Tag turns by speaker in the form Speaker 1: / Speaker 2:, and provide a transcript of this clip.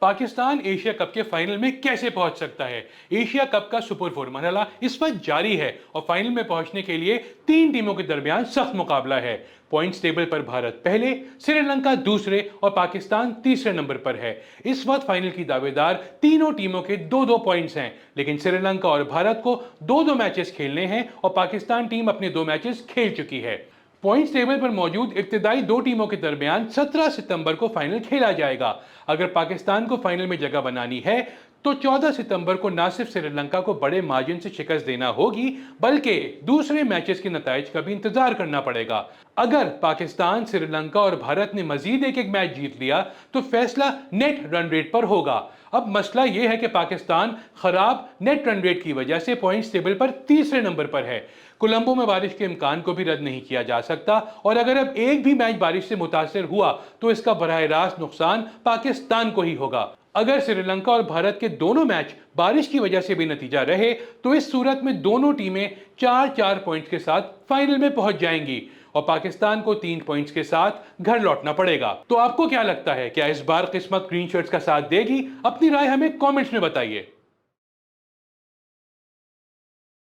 Speaker 1: Pakistan Asia cup के final में कैसे पहुंच सकता है। एशिया कप का सुपर 4 मरहला इस वक्त जारी है और फाइनल में पहुंचने के लिए तीन टीमों के दरमियान सख्त मुकाबला है। पॉइंट्स टेबल पर भारत पहले, श्रीलंका दूसरे और पाकिस्तान तीसरे नंबर पर है। इस वक्त फाइनल की दावेदार तीनों टीमों के दो दो पॉइंट्स हैं, लेकिन श्रीलंका और भारत को दो दो मैचेस खेलने हैं और पाकिस्तान टीम अपने दो मैचेस खेल चुकी है। पॉइंट्स टेबल पर मौजूद इब्तिदाई दो टीमों के दरमियान 17 सितंबर को फाइनल खेला जाएगा। अगर पाकिस्तान को फाइनल में जगह बनानी है तो 14 सितंबर को न सिर्फ श्रीलंका को बड़े मार्जिन से शिकस्त देना होगी, बल्कि दूसरे मैचेस के नताइज का भी इंतजार करना पड़ेगा। अगर पाकिस्तान, श्रीलंका और भारत ने मजीद एक एक मैच जीत लिया तो फैसला नेट रन रेट पर होगा। अब मसला यह है कि पाकिस्तान खराब नेट रन रेट की वजह से पॉइंट्स टेबल पर तीसरे नंबर पर है। कोलंबो में बारिश के इम्कान को भी रद्द नहीं किया जा सकता और अगर अब एक भी मैच बारिश से मुतासर हुआ तो इसका बराह रास्त नुकसान पाकिस्तान को ही होगा। अगर श्रीलंका और भारत के दोनों मैच बारिश की वजह से भी नतीजा रहे तो इस सूरत में दोनों टीमें 4-4 पॉइंट्स के साथ फाइनल में पहुंच जाएंगी और पाकिस्तान को 3 पॉइंट्स के साथ घर लौटना पड़ेगा। तो आपको क्या लगता है, क्या इस बार किस्मत ग्रीन शर्ट्स का साथ देगी? अपनी राय हमें कमेंट्स में बताइए।